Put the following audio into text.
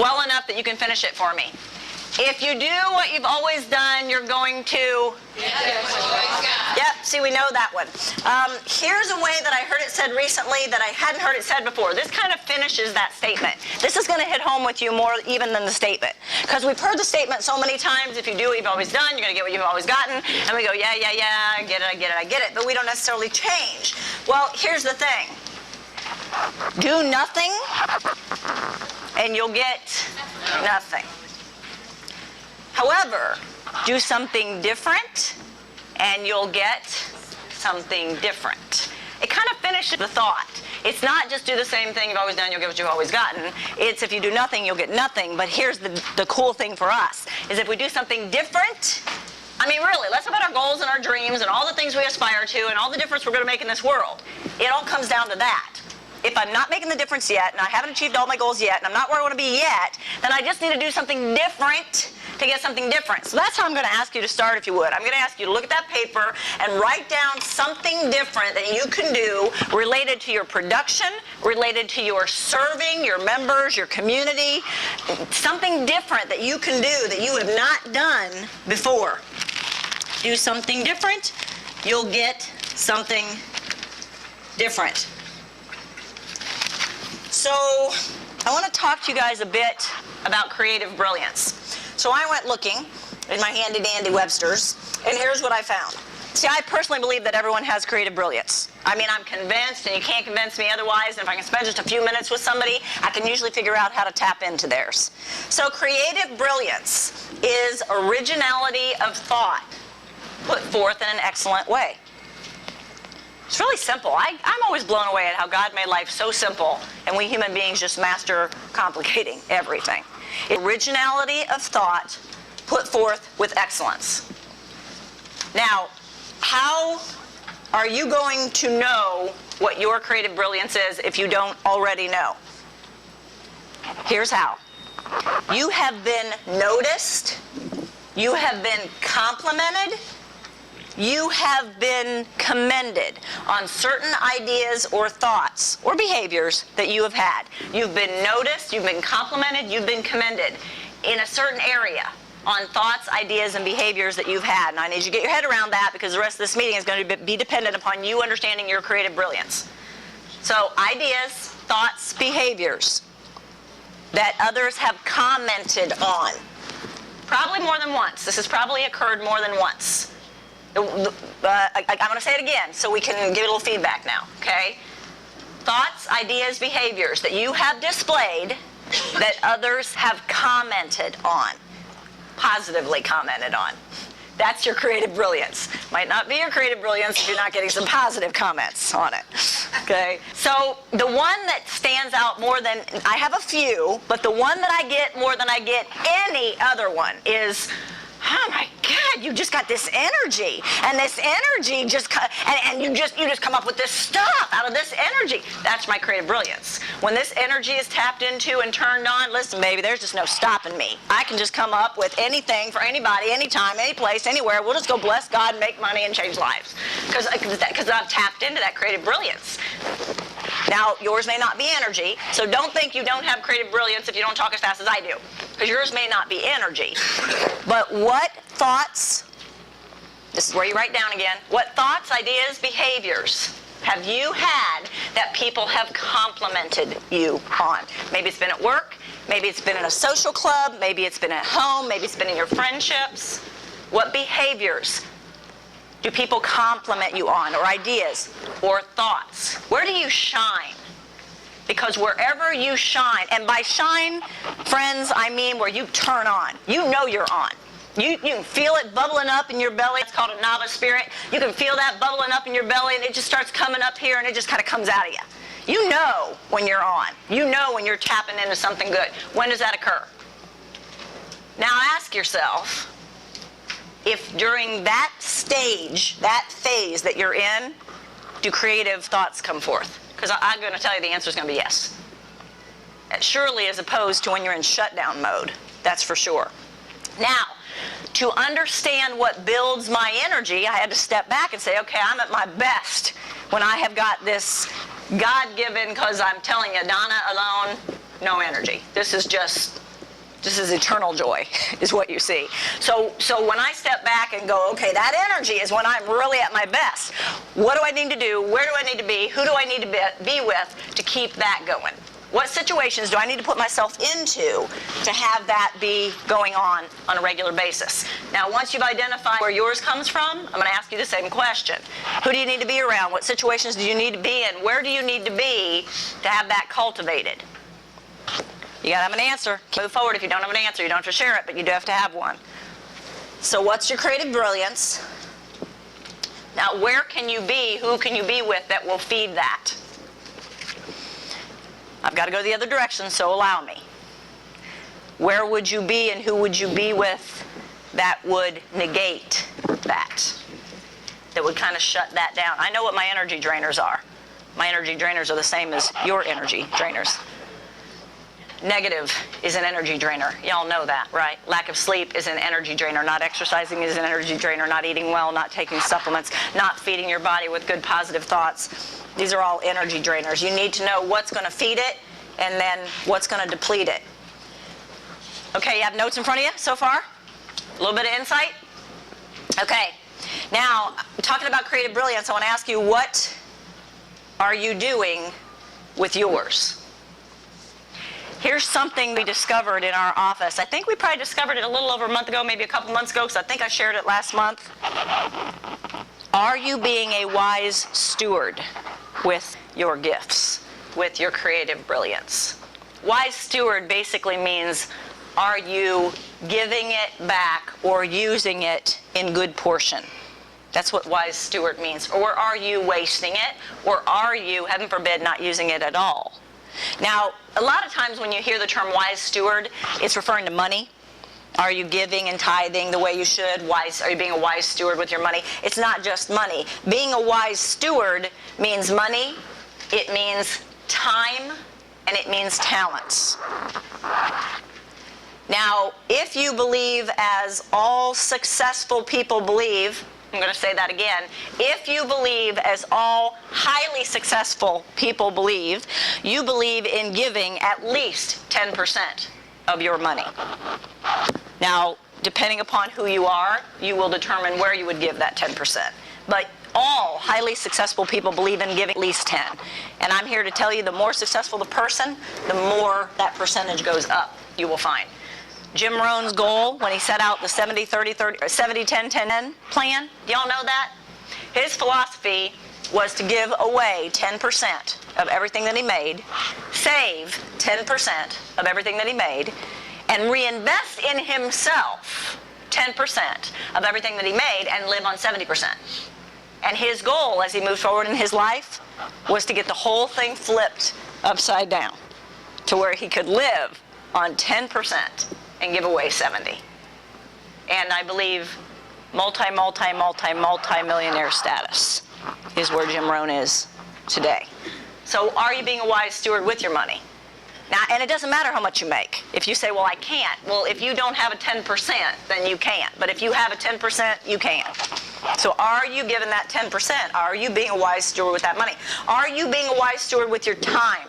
well enough that you can finish it for me. If you do what you've always done, you're going to... Yep, see, we know that one. Here's a way that I heard it said recently that I hadn't heard it said before. This kind of finishes that statement. This is going to hit home with you more even than the statement. Because we've heard the statement so many times, if you do what you've always done, you're going to get what you've always gotten. And we go, yeah, yeah, yeah, I get it, I get it, I get it. But we don't necessarily change. Well, here's the thing. Do nothing, and you'll get nothing. However, do something different, and you'll get something different. It kind of finishes the thought. It's not just do the same thing you've always done, you'll get what you've always gotten. It's if you do nothing, you'll get nothing. But here's the cool thing for us, is if we do something different, I mean, really, let's about our goals and our dreams and all the things we aspire to and all the difference we're going to make in this world. It all comes down to that. If I'm not making the difference yet, and I haven't achieved all my goals yet, and I'm not where I want to be yet, then I just need to do something different to get something different. So that's how I'm going to ask you to start, if you would. I'm going to ask you to look at that paper and write down something different that you can do related to your production, related to your serving, your members, your community, something different that you can do that you have not done before. Do something different, you'll get something different. So I want to talk to you guys a bit about creative brilliance. So I went looking in my handy-dandy Webster's, and here's what I found. See, I personally believe that everyone has creative brilliance. I mean, I'm convinced, and you can't convince me otherwise, and if I can spend just a few minutes with somebody, I can usually figure out how to tap into theirs. So creative brilliance is originality of thought put forth in an excellent way. It's really simple. I'm always blown away at how God made life so simple, and we human beings just master complicating everything. Originality of thought put forth with excellence. Now, how are you going to know what your creative brilliance is if you don't already know? Here's how. You have been noticed. You have been complimented. You have been commended on certain ideas or thoughts or behaviors that you have had. You've been noticed, you've been complimented, you've been commended in a certain area on thoughts, ideas, and behaviors that you've had. And I need you to get your head around that because the rest of this meeting is going to be dependent upon you understanding your creative brilliance. So ideas, thoughts, behaviors that others have commented on. Probably more than once. This has probably occurred more than once. I'm going to say it again so we can give a little feedback now, okay? Thoughts, ideas, behaviors that you have displayed that others have commented on, positively commented on. That's your creative brilliance. Might not be your creative brilliance if you're not getting some positive comments on it, okay? So the one that stands out more than, I have a few, but the one that I get more than I get any other one is, oh my God, you just got this energy, and this energy just, and you just come up with this stuff out of this energy. That's my creative brilliance. When this energy is tapped into and turned on, listen, baby, there's just no stopping me. I can just come up with anything for anybody, anytime, any place, anywhere. We'll just go bless God, make money, and change lives, because I've tapped into that creative brilliance. Now, yours may not be energy, so don't think you don't have creative brilliance if you don't talk as fast as I do, because yours may not be energy. But what thoughts, this is where you write down again, what thoughts, ideas, behaviors have you had that people have complimented you on? Maybe it's been at work, maybe it's been in a social club, maybe it's been at home, maybe it's been in your friendships. What behaviors do people compliment you on, or ideas, or thoughts? Where do you shine? Because wherever you shine, and by shine, friends, I mean where you turn on. You know you're on. You can feel it bubbling up in your belly. It's called a novice spirit. You can feel that bubbling up in your belly, and it just starts coming up here, and it just kind of comes out of you. You know when you're on. You know when you're tapping into something good. When does that occur? Now ask yourself, if during that stage, that phase that you're in, do creative thoughts come forth? Because I'm going to tell you the answer is going to be yes. Surely as opposed to when you're in shutdown mode. That's for sure. Now, to understand what builds my energy, I had to step back and say, okay, I'm at my best when I have got this God-given, because I'm telling you, Donna alone, no energy. This is just This is eternal joy, is what you see. So when I step back and go, okay, that energy is when I'm really at my best. What do I need to do? Where do I need to be? Who do I need to be with to keep that going? What situations do I need to put myself into to have that be going on a regular basis? Now, once you've identified where yours comes from, I'm going to ask you the same question. Who do you need to be around? What situations do you need to be in? Where do you need to be to have that cultivated? You got to have an answer. Move forward. If you don't have an answer, you don't have to share it, but you do have to have one. So what's your creative brilliance? Now, where can you be? Who can you be with that will feed that? I've got to go the other direction, so allow me. Where would you be and who would you be with that would negate that? That would kind of shut that down. I know what my energy drainers are. My energy drainers are the same as your energy drainers. Negative is an energy drainer. Y'all know that, right? Lack of sleep is an energy drainer. Not exercising is an energy drainer. Not eating well, not taking supplements, not feeding your body with good positive thoughts. These are all energy drainers. You need to know what's going to feed it and then what's going to deplete it. Okay, you have notes in front of you so far? A little bit of insight? Okay. Now, talking about creative brilliance, I want to ask you, what are you doing with yours? Here's something we discovered in our office. I think we probably discovered it a little over a month ago, maybe a couple months ago, because I think I shared it last month. Are you being a wise steward with your gifts, with your creative brilliance? Wise steward basically means, are you giving it back or using it in good portion? That's what wise steward means. Or are you wasting it? Or are you, heaven forbid, not using it at all? Now, a lot of times when you hear the term wise steward, it's referring to money. Are you giving and tithing the way you should? Are you being a wise steward with your money? It's not just money. Being a wise steward means money, it means time, and it means talents. Now, if you believe, as all successful people believe, I'm going to say that again. If you believe, as all highly successful people believe, you believe in giving at least 10% of your money. Now, depending upon who you are, you will determine where you would give that 10%. But all highly successful people believe in giving at least 10. And I'm here to tell you, the more successful the person, the more that percentage goes up, you will find. Jim Rohn's goal when he set out the 70-10-10 plan, do y'all know that? His philosophy was to give away 10% of everything that he made, save 10% of everything that he made, and reinvest in himself 10% of everything that he made and live on 70%. And his goal as he moved forward in his life was to get the whole thing flipped upside down to where he could live on 10% and give away 70. And I believe multi-millionaire status is where Jim Rohn is today. So are you being a wise steward with your money? Now, and it doesn't matter how much you make. If you say, well, I can't. Well, if you don't have a 10%, then you can't. But if you have a 10%, you can. So are you giving that 10%? Are you being a wise steward with that money? Are you being a wise steward with your time?